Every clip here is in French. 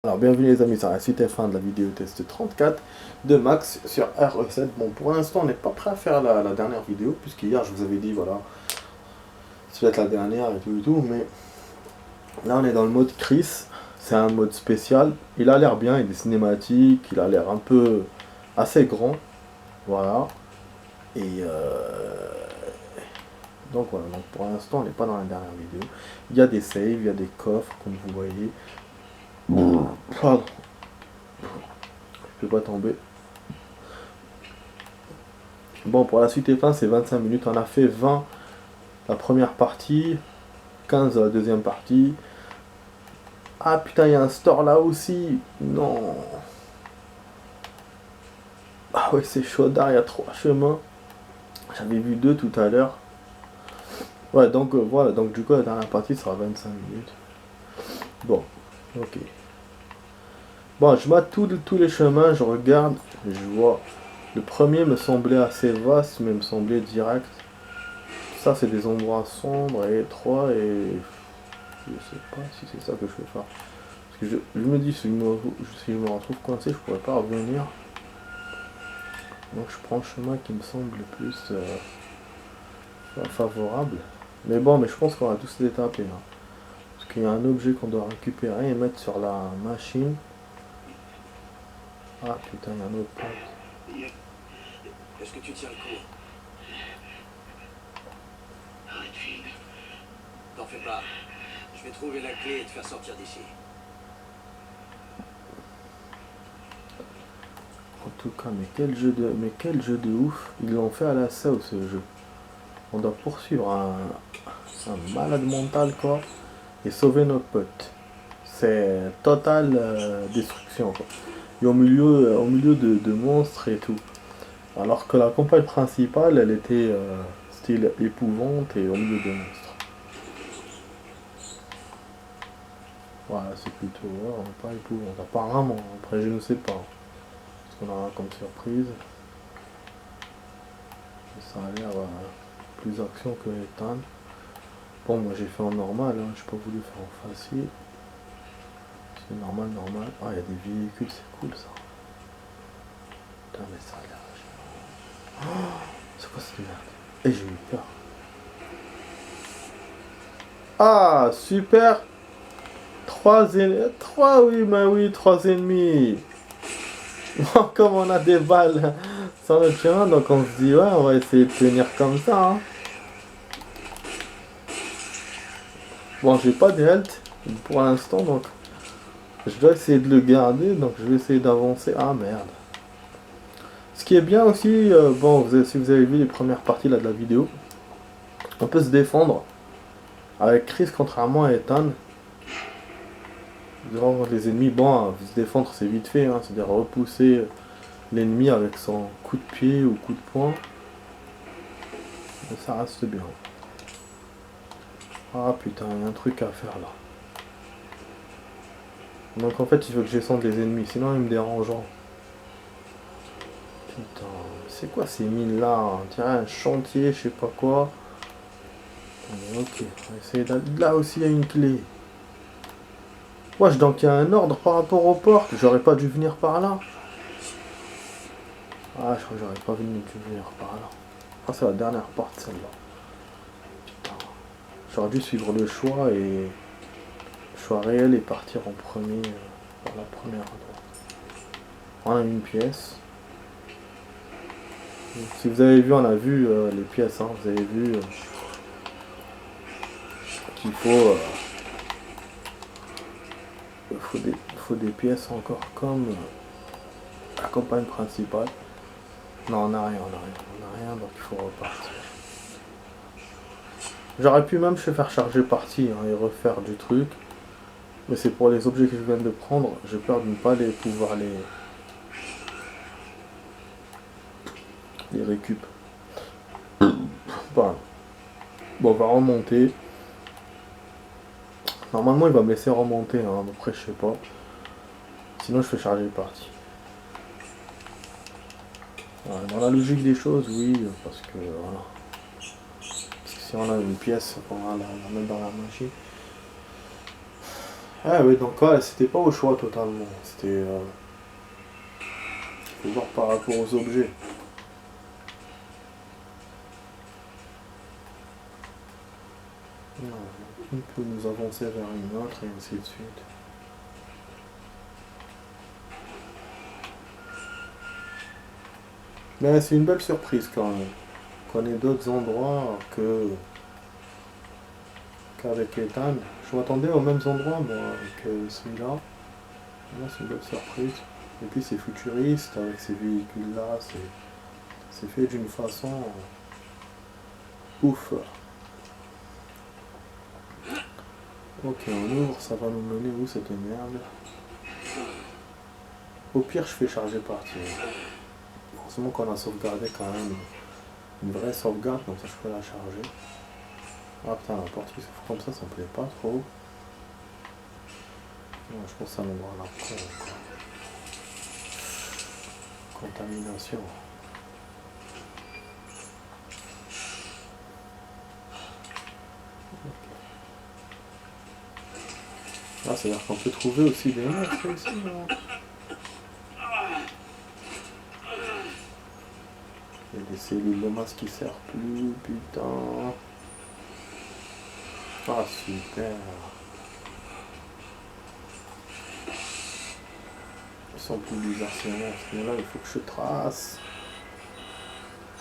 Alors bienvenue les amis sur la suite F1 de la vidéo test 34 de Max sur RE7. Bon, pour l'instant on n'est pas prêt à faire la dernière vidéo, puisqu'hier je vous avais dit voilà, ça va être la dernière et tout, mais là on est dans le mode Chris, c'est un mode spécial, il a l'air bien, il est cinématique, il a l'air un peu assez grand, voilà, et donc voilà, donc pour l'instant on n'est pas dans la dernière vidéo, il y a des saves, il y a des coffres comme vous voyez, pardon, je peux pas tomber. Bon, pour la suite F1, c'est 25 minutes. On a fait 20 la première partie, 15 la deuxième partie. Ah putain, il y a un store là aussi. Non. Ah ouais, c'est chaudard, il y a 3 chemins. J'avais vu 2 tout à l'heure. Ouais, donc voilà, donc du coup, la dernière partie sera 25 minutes. Bon, ok. Bon, je mets tous les chemins, je regarde, je vois. Le premier me semblait assez vaste, mais me semblait direct. Ça, c'est des endroits sombres et étroits et je sais pas si c'est ça que je vais faire. Parce que je me dis, si je me retrouve coincé, je pourrais pas revenir. Donc je prends le chemin qui me semble le plus favorable. Mais bon, mais je pense qu'on va tous les taper là. Parce qu'il y a un objet qu'on doit récupérer et mettre sur la machine. Ah putain, il y a un autre pote. Est-ce que tu tiens le coup? Arrête, Finn. T'en fais pas. Je vais trouver la clé et te faire sortir d'ici. En tout cas, mais quel jeu de ouf. Ils l'ont fait à la sauce ce jeu. On doit poursuivre un malade mental quoi. Et sauver nos potes. C'est totale destruction quoi. Et au milieu de monstres et tout. Alors que la campagne principale, elle était style épouvante et au milieu de monstres. Voilà, c'est plutôt pas épouvante. Apparemment, après je ne sais pas. Ce qu'on aura comme surprise. Ça a l'air plus action que Ethan. Bon, moi j'ai fait en normal, hein. J'ai pas voulu faire en facile. C'est normal. Ah, il y a des véhicules, c'est cool ça. Putain, mais ça a l'air. Oh, c'est quoi cette merde? Et j'ai eu peur. Ah, super. 3, oui, mais oui, 3 ennemis. Comme on a des balles sur notre chemin, donc on se dit, ouais, on va essayer de tenir comme ça. Hein. Bon, j'ai pas de health pour l'instant, donc je dois essayer de le garder, donc je vais essayer d'avancer. Ah merde. Ce qui est bien aussi, bon, si vous avez vu les premières parties là, de la vidéo, on peut se défendre avec Chris contrairement à Ethan. Devant les ennemis, bon, se défendre c'est vite fait, hein, c'est-à-dire repousser l'ennemi avec son coup de pied ou coup de poing. Mais ça reste bien. Ah putain, il y a un truc à faire là. Donc en fait, il faut que j'escende les ennemis, sinon ils me dérangeront. Putain, c'est quoi ces mines là? On dirait un chantier, je sais pas quoi. Ok, on va essayer d'aller. Là aussi, il y a une clé. Wesh, donc il y a un ordre par rapport aux portes. J'aurais pas dû venir par là. Ah, je crois que j'aurais pas dû venir par là. Ah, c'est la dernière porte celle-là. Putain. J'aurais dû suivre le choix et. Le choix réel et partir en premier. Par la première endroit. On a une pièce. Donc, si vous avez vu, on a vu les pièces. Hein, vous avez vu qu'il faut. Faut des pièces encore comme la campagne principale. Non, on n'a rien, donc il faut repartir. J'aurais pu même se faire charger partie hein, et refaire du truc. Mais c'est pour les objets que je viens de prendre, j'ai peur de ne pas pouvoir les récup. Bon, on va remonter. Normalement il va me laisser remonter, hein, après je sais pas. Sinon je fais charger partie. Voilà, dans la logique des choses, oui, parce que voilà. Parce que si on a une pièce, on va la mettre dans la machine. Ah oui, donc ouais, c'était pas au choix totalement. C'était... faut voir par rapport aux objets. Une peut nous avancer vers une autre et ainsi de suite. Mais c'est une belle surprise quand même. Qu'on ait d'autres endroits qu'avec Ethan. Je m'attendais aux mêmes endroits moi que celui-là. Là c'est une belle surprise. Et puis c'est futuriste avec ces véhicules là. C'est fait d'une façon ouf. Ok, on ouvre, ça va nous mener où cette merde? Au pire, je fais charger partir. Heureusement qu'on a sauvegardé quand même une vraie sauvegarde, comme ça je peux la charger. Ah putain, la porte qui s'ouvre comme ça me plaît pas trop. Ouais, je pense que ça nous va la con, quoi. Contamination. Ah, c'est-à-dire qu'on peut trouver aussi des monstres ici, là. Il y a des cellules de masse qui servent plus, putain. Ah, super. Ils sont plus bizarres, ces monstres. Mais là, il faut que je trace.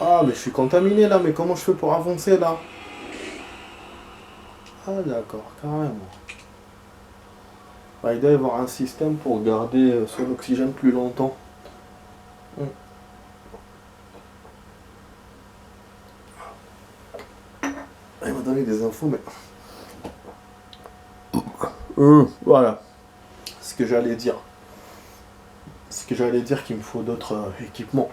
Ah, mais je suis contaminé, là. Mais comment je fais pour avancer, là? Ah, d'accord, carrément. Bah, il doit y avoir un système pour garder son oxygène plus longtemps. Il m'a donné des infos, mais... voilà. Ce que j'allais dire. Qu'il me faut d'autres équipements.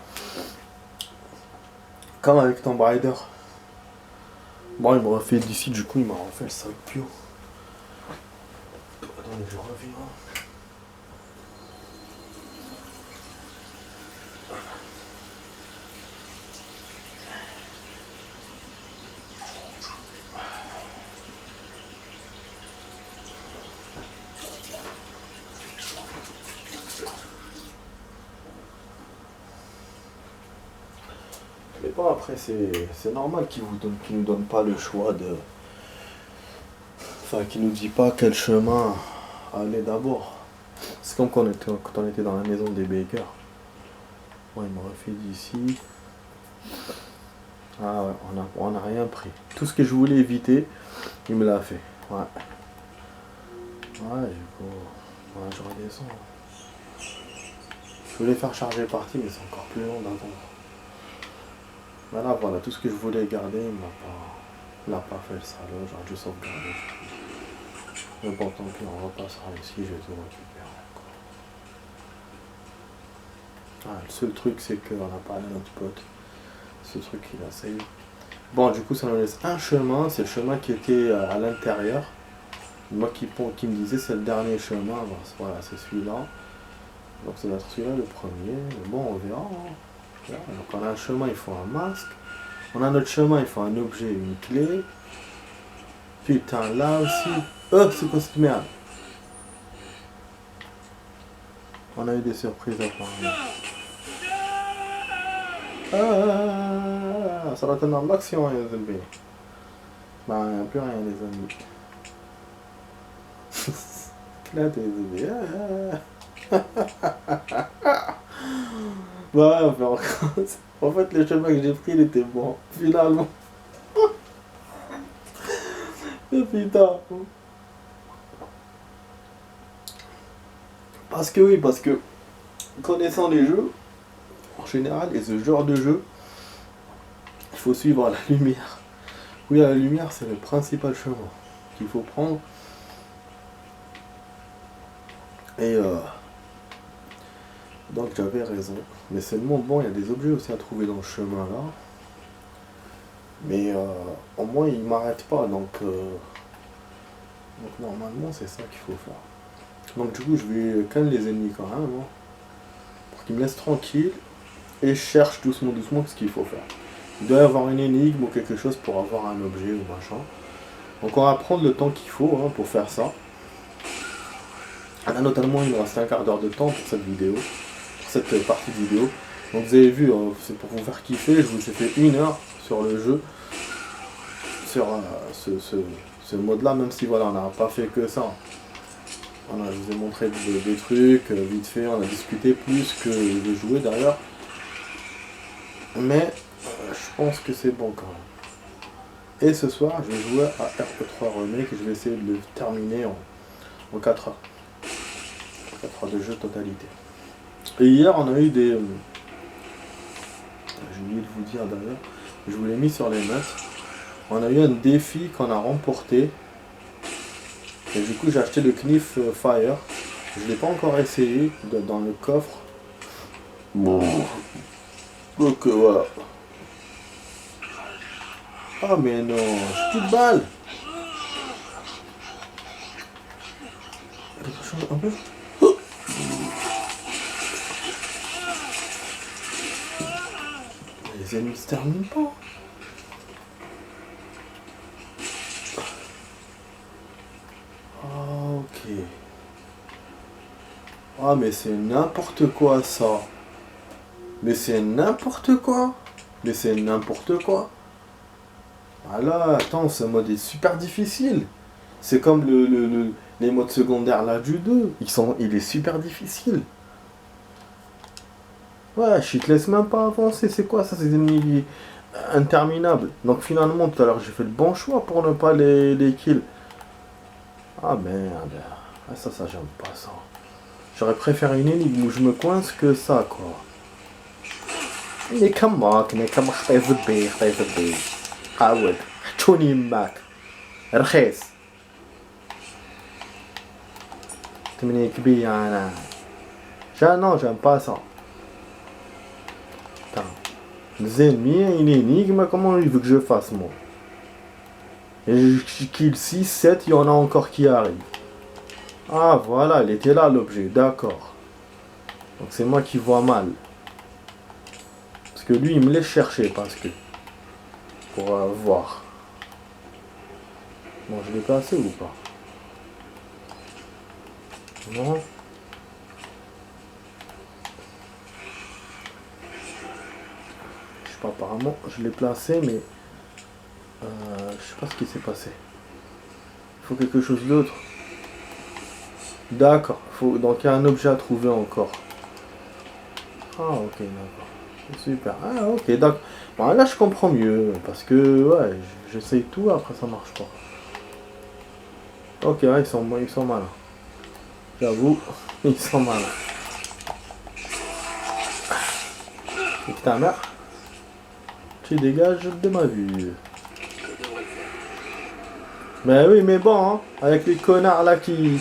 Comme avec Tomb Raider. Bon, il m'a refait d'ici, du coup, il m'a refait le sac bio. Attendez, je reviens. Mais bon, après, c'est normal qu'il nous donne pas le choix de... Enfin, qu'il nous dit pas quel chemin aller d'abord. C'est comme quand on était dans la maison des Baker. Ouais, il m'a refait d'ici. Ah ouais, on a rien pris. Tout ce que je voulais éviter, il me l'a fait. Ouais. Ouais, du coup... Ouais, je redescends. Je voulais faire charger partie, mais c'est encore plus long d'attendre. Voilà, tout ce que je voulais garder, il m'a pas fait le salaud, j'aurais dû sauvegarder. Mais bon, tant pis, on repassera ici, je vais tout récupérer. Ah, le seul truc, c'est qu'on n'a pas notre pote. Ce truc, il a essayé. Bon, du coup, ça nous laisse un chemin, c'est le chemin qui était à l'intérieur. Moi qui me disait c'est le dernier chemin, voilà, c'est celui-là. Donc ça doit être celui-là le premier, mais bon, on verra. Voilà, donc on a un chemin, il faut un masque. On a notre chemin, il faut un objet, une clé. Putain, là aussi. Oh, c'est quoi cette merde? On a eu des surprises apparemment. Ah, ça va être dans l'action, les amis. Bah, il n'y a plus rien, les amis. Là, t'es bah, on fait encore. En fait, le chemin que j'ai pris, il était bon. Finalement. Putain. Parce que connaissant les jeux, en général, et ce genre de jeu, il faut suivre la lumière. Oui, la lumière, c'est le principal chemin qu'il faut prendre. Et donc j'avais raison. Mais c'est le monde, bon, il y a des objets aussi à trouver dans ce chemin-là. Mais au moins, il m'arrête pas, donc normalement, c'est ça qu'il faut faire. Donc du coup, je vais calmer les ennemis quand même, hein, pour qu'ils me laissent tranquille. Et je cherche doucement ce qu'il faut faire. Il doit y avoir une énigme ou quelque chose pour avoir un objet ou machin. Donc on va prendre le temps qu'il faut, hein, pour faire ça. Là, notamment, il me reste un quart d'heure de temps pour cette vidéo, pour cette partie vidéo. Donc vous avez vu, c'est pour vous faire kiffer, je vous ai fait 1 heure sur le jeu, sur ce mode-là, même si voilà, on n'a pas fait que ça. Voilà, je vous ai montré des trucs, vite fait, on a discuté plus que de jouer d'ailleurs. Mais je pense que c'est bon quand même. Et ce soir, je vais jouer à RE3 Remake et je vais essayer de le terminer en 4 heures. 4 heures de jeu totalité. Et hier, on a eu des... j'ai oublié de vous dire d'ailleurs, je vous l'ai mis sur les notes. On a eu un défi qu'on a remporté. Et du coup, j'ai acheté le Knife Fire. Je ne l'ai pas encore essayé dans le coffre. Bon. Donc voilà. Ah mais non, j'ai plus de balles. Un peu. Les ennemis se terminent pas. Ah ok. Ah mais c'est n'importe quoi ça. Mais c'est n'importe quoi. Mais c'est n'importe quoi. Ah là, attends, ce mode est super difficile. C'est comme les modes secondaires là du 2. Il est super difficile. Ouais, je te laisse même pas avancer. C'est quoi ça, ces ennemis interminables? Donc finalement, tout à l'heure, j'ai fait le bon choix pour ne pas les kill. Ah merde. Ah, ça j'aime pas ça. J'aurais préféré une énigme où je me coince que ça, quoi. Mais comment حطيت البي عاود حطوني يماك رخيص تمني كبير انا non, j'aime pas ça. Putain. Les ennemis, une énigme, comment il veut que je fasse moi? Et je kill 6, 7, il y en a encore qui arrivent. Ah voilà, il était là l'objet, d'accord. Donc c'est moi qui vois mal. Parce que lui il me laisse chercher parce que. Pour voir. Bon, je l'ai placé ou pas? Non. Je sais pas, apparemment je l'ai placé mais je sais pas ce qui s'est passé. Il faut quelque chose d'autre. D'accord, donc il y a un objet à trouver encore. Ah ok, d'accord. Super. Ah ok, d'accord. Bon, là je comprends mieux, parce que ouais, j'essaye tout, après ça marche pas. Ok, ouais, ils sont malins. J'avoue, ils sont malins. Et ta mère, tu dégages de ma vue. Mais oui, mais bon, hein, avec les connards là qui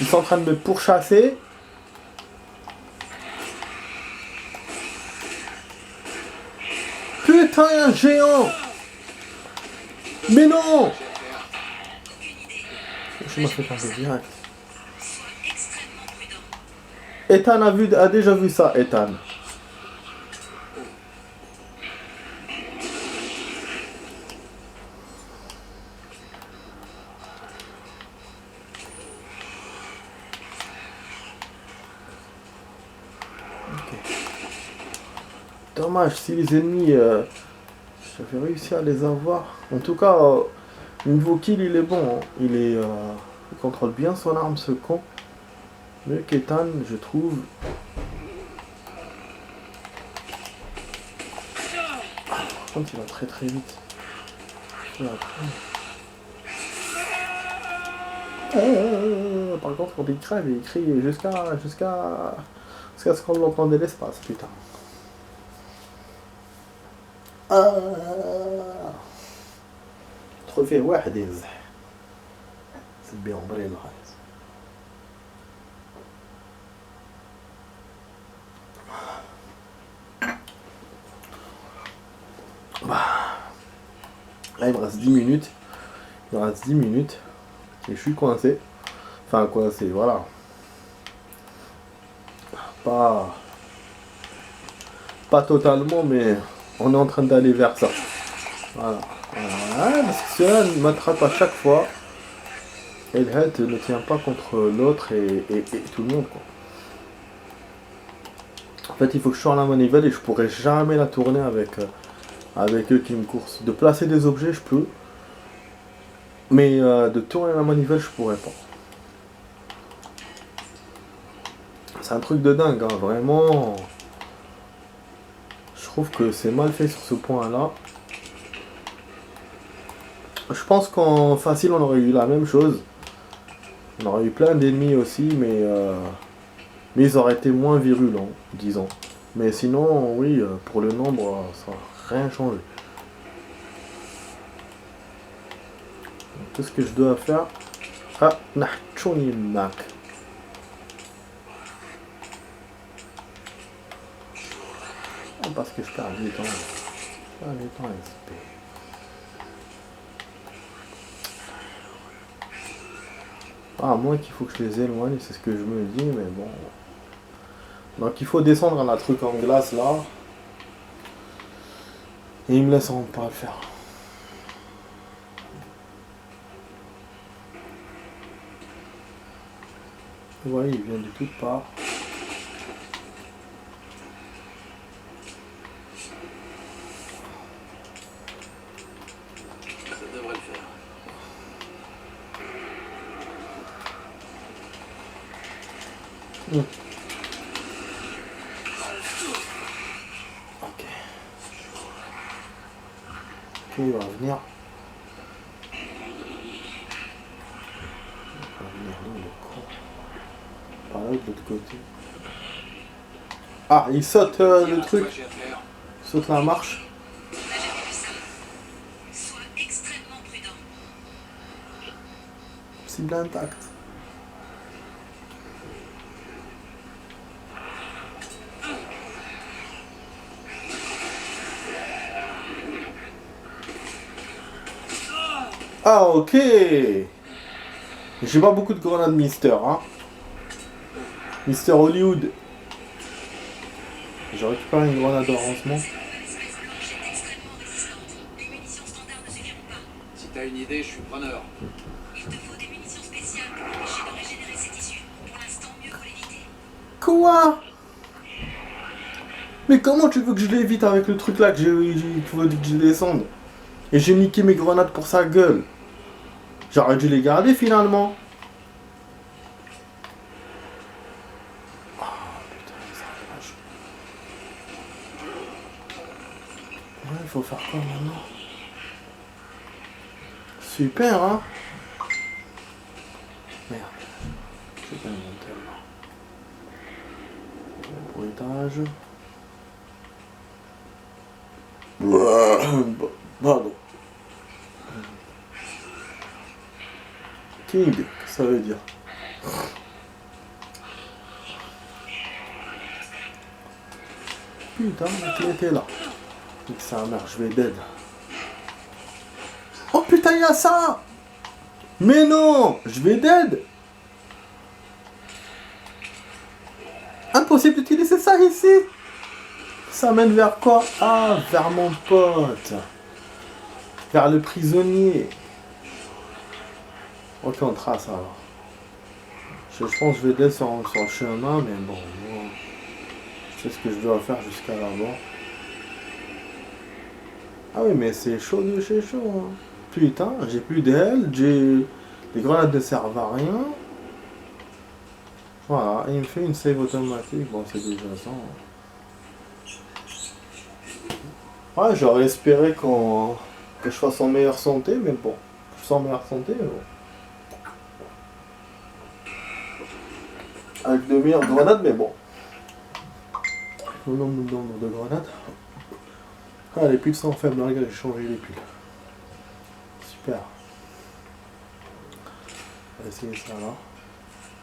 sont en train de me pourchasser. Putain, il y a un géant! Mais non! Je m'en fais tomber direct. Ethan a déjà vu ça, Ethan. Dommage, si les ennemis, j'avais réussi à les avoir. En tout cas, niveau kill, il est bon. Hein. Il contrôle bien son arme, ce con. Mieux qu'Ethan, je trouve. Par contre, il va très très vite. Par contre, quand il crève, il crie jusqu'à ce qu'on l'entende de l'espace, putain. Trophée واحد يزح سبي عمري الغايز. Là il me reste 10 minutes. Il me reste 10 minutes. Et je suis coincé. Enfin coincé, voilà. Pas totalement, mais on est en train d'aller vers ça. Voilà. Parce que cela m'attrape à chaque fois. Et le head ne tient pas contre l'autre et tout le monde, quoi. En fait, il faut que je tourne la manivelle et je pourrais jamais la tourner avec eux qui me coursent. De placer des objets, je peux. Mais de tourner la manivelle, je pourrais pas. C'est un truc de dingue, hein, vraiment. Je trouve que c'est mal fait sur ce point-là. Je pense qu'en facile, on aurait eu la même chose. On aurait eu plein d'ennemis aussi, mais ils auraient été moins virulents, disons. Mais sinon, oui, pour le nombre, ça n'a rien changé. Qu'est-ce que je dois faire? Ah, Nahchouni Mak. Parce que je perds du temps. Je perds du temps à SP. Ah, à moins qu'il faut que je les éloigne, c'est ce que je me dis, mais bon. Donc il faut descendre à la truc en glace là. Et ils me laisseront pas le faire. Vous voyez, il vient de toutes parts. Ça devrait le faire. Ok. Ok, il va venir. Il va venir là, le con. Par là, de l'autre côté. Ah, il saute le truc. Il saute la marche. Sois extrêmement prudent. Cible intacte. Ah, ok. J'ai pas beaucoup de grenades Mister, hein. Mister Hollywood. J'ai récupéré une grenade de lancement. L'espèce blanche est extrêmement résistante. Les munitions standards ne suffiront pas. Si t'as une idée, je suis preneur. Il te faut des munitions spéciales pour empêcher de régénérer ces tissus. Pour l'instant, mieux faut l'éviter. Quoi? Mais comment tu veux que je l'évite avec le truc là que tu veux que je descende? Et j'ai niqué mes grenades pour sa gueule. J'aurais dû les garder finalement. Oh putain, ça rage. Ouais, il faut faire quoi maintenant? Super, hein? Merde. Je vais pas monter là. Bruitage. Pardon. King, ça veut dire. Putain, la clé était là. Et que sa mère, je vais dead. Oh putain, il y a ça! Mais non! Je vais dead! Impossible d'utiliser ça ici! Ça mène vers quoi? Ah, vers mon pote. Vers le prisonnier. Ok, on trace alors. Je pense que je vais dead sur le chemin, mais bon, moi, je sais ce que je dois faire jusqu'à là-bas. Ah oui, mais c'est chaud de chez chaud. Hein. Putain, j'ai plus d'ailes, les grenades ne servent à rien. Voilà, il me fait une save automatique. Bon, c'est déjà ça. Ouais, j'aurais espéré que je fasse en meilleure santé, mais bon, je suis en meilleure santé, mais bon. Avec de meilleures grenades, mais bon. Le nombre de grenades. Ah, les piles sont faibles, regarde, j'ai changé les piles. Super. On va essayer ça là.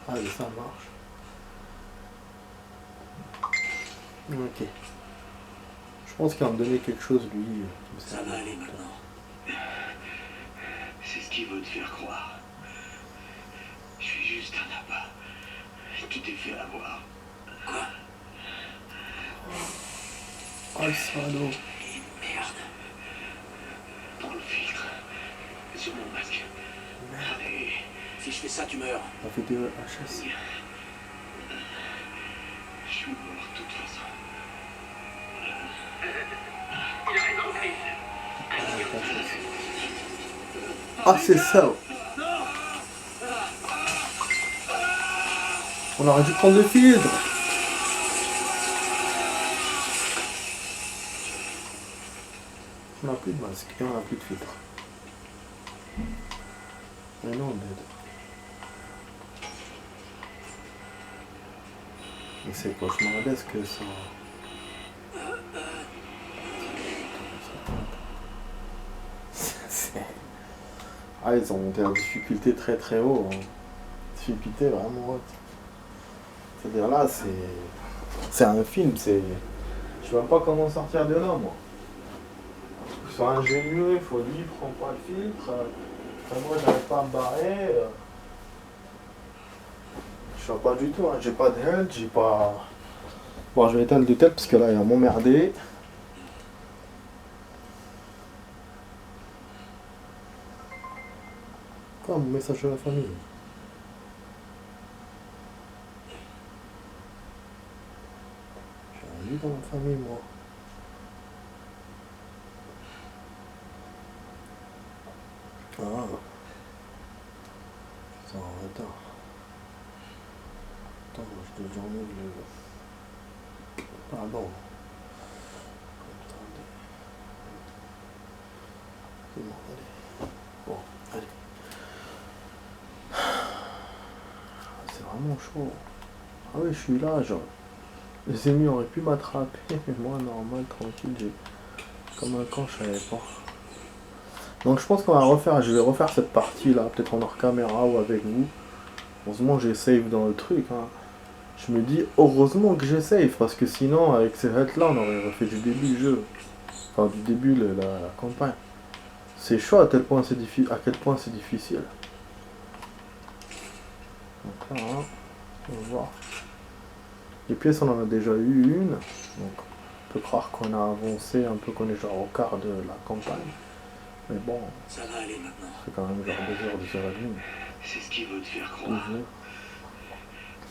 Allez, ça marche. Ok. Je pense qu'il va me donner quelque chose, lui. Ça va aller maintenant. C'est ce qu'il veut te faire croire. Je suis juste un abat. Tu t'es fait avoir. Quoi? Oh, le salaud. Merde. Pour le filtre. Sur mon masque. Allez, fiche je fais ça, tu meurs. La VHS. Je suis mort de toute façon. Ah, c'est ça. On aurait dû prendre le filtre. On n'a plus de masque et on n'a plus de filtre. Mais non, on aide. Mais c'est cauchemardesque ça. C'est- Ah, ils ont monté la difficulté très très haut. Hein. Difficulté vraiment haute. C'est-à-dire là, c'est un film, c'est. Je sais même pas comment sortir de là, moi. Ils sont ingénieux, il faut lui, prends pas le filtre. Moi, j'arrive pas à me barrer. Je sais pas du tout, hein. J'ai pas de health, j'ai pas. Bon, je vais éteindre de tête parce que là, il va m'emmerder. Quoi, mon message de la famille? J'ai rien vu dans ma famille, moi. Ah. C'est en retard. Attends, je dois enlever le. Pardon. Attendez. C'est bon, allez. Bon, allez. C'est vraiment chaud. Ah oui, je suis là, genre. Les ennemis auraient pu m'attraper, mais moi, normal, tranquille, j'ai. Comme un camp, je savais pas. Donc je pense qu'on va refaire, je vais refaire cette partie là, peut-être en hors caméra ou avec vous. Heureusement j'ai save dans le truc. Hein. Je me dis heureusement que j'ai save, parce que sinon avec ces heads là on aurait refait du début du jeu. Enfin du début la campagne. C'est chaud à quel point c'est difficile. Donc là, hein, on va voir. Les pièces on en a déjà eu une. Donc on peut croire qu'on a avancé un peu, qu'on est genre au quart de la campagne. Mais bon, Ça va aller maintenant. c'est quand même genre 2 heures et demie. C'est ce qui veut te faire croire.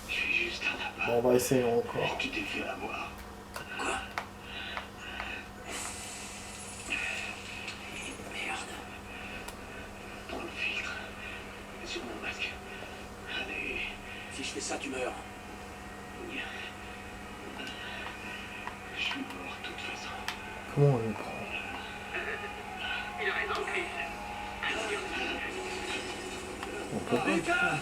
Je suis juste un appât. Bon, on va essayer encore. Tu t'es fait avoir. Quoi? Merde. Prends le filtre. Sur mon masque. Allez. Si je fais ça, tu meurs. Je suis mort de toute façon. Comment on les prend? Il a raison, Chris. On peut pas le prendre.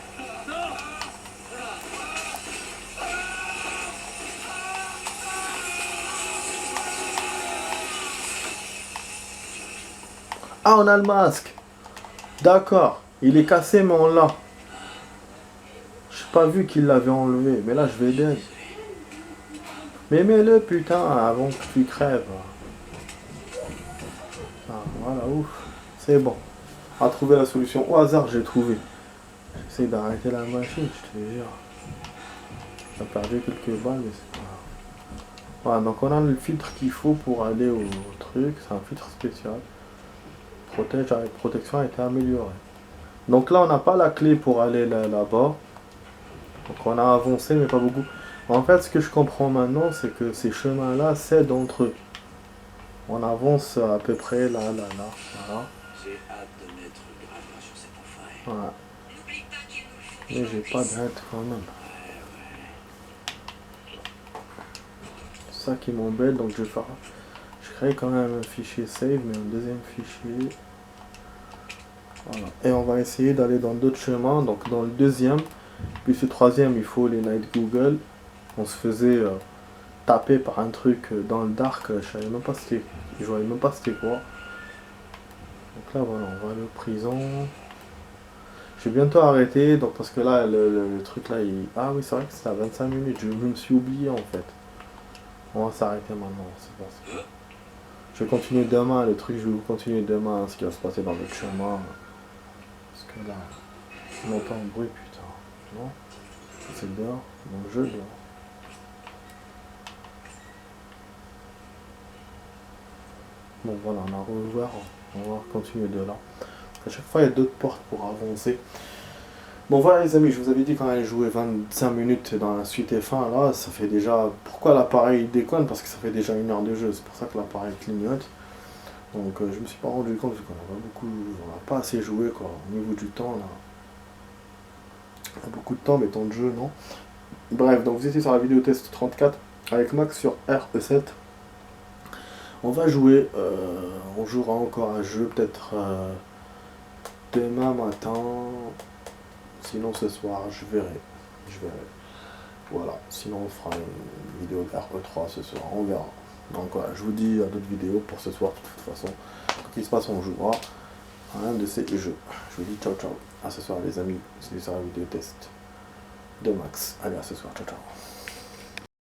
Ah, on a le masque. D'accord. Il est cassé, mais on l'a. J'ai pas vu qu'il l'avait enlevé. Mais là, je vais d'aide. Mais mets-le, putain, avant que tu crèves. Ah, voilà, ouf. C'est bon. On a trouvé la solution. Au hasard, j'ai trouvé. J'essaie d'arrêter la machine, je te jure. J'ai perdu quelques balles, mais c'est pas grave. Voilà, donc on a le filtre qu'il faut pour aller au truc. C'est un filtre spécial. Protège avec protection a été améliorée. Donc là, on n'a pas la clé pour aller là-bas. Donc on a avancé, mais pas beaucoup. En fait, ce que je comprends maintenant, c'est que ces chemins-là cèdent entre eux. On avance à peu près là. Voilà. J'ai hâte de mettre le graveur sur cet enfoiré. Voilà. N'oublie pas qu'il nous le faut. Mais j'ai pas d'hâte quand même. C'est ça qui m'embête, donc je vais faire. Je crée quand même un fichier save, mais un deuxième fichier. Voilà. Et on va essayer d'aller dans d'autres chemins. Donc dans le deuxième, puis ce troisième, il faut les Night Google. On se faisait taper par un truc dans le dark. Je savais même pas c'était. Je voyais même pas c'était quoi. Donc là voilà, on va aller aux prisons. Je vais bientôt arrêter, donc parce que là le truc là il. Ah oui, c'est vrai que c'était à 25 minutes. Je me suis oublié en fait. On va s'arrêter maintenant, c'est bon. Je vais continuer demain, le truc, je vais continuer demain, ce qui va se passer dans le chemin. Parce que là, on entend un bruit, putain. Non? C'est dehors, dans le jeu dehors. Bon voilà, on a rouvert, on va continuer de là. À chaque fois, il y a d'autres portes pour avancer. Bon voilà les amis, je vous avais dit qu'on allait jouer 25 minutes dans la suite F1, là ça fait déjà... Pourquoi l'appareil déconne? Parce que ça fait déjà 1 heure de jeu, c'est pour ça que l'appareil clignote. Donc je me suis pas rendu compte qu'on a pas beaucoup... On n'a pas assez joué quoi, au niveau du temps là. On a beaucoup de temps mais temps de jeu non. Bref, donc vous étiez sur la vidéo test 34 avec Max sur RE7. On va jouer, on jouera encore un jeu peut-être demain matin. Sinon ce soir, je verrai. Voilà, sinon on fera une vidéo de RE3 ce soir, on verra. Donc voilà, je vous dis à d'autres vidéos pour ce soir, de toute façon. Quoi qu'il se passe, on jouera à un de ces jeux. Je vous dis ciao ciao. À ce soir les amis, c'est sur la vidéo test de Max. Allez, à ce soir, ciao ciao.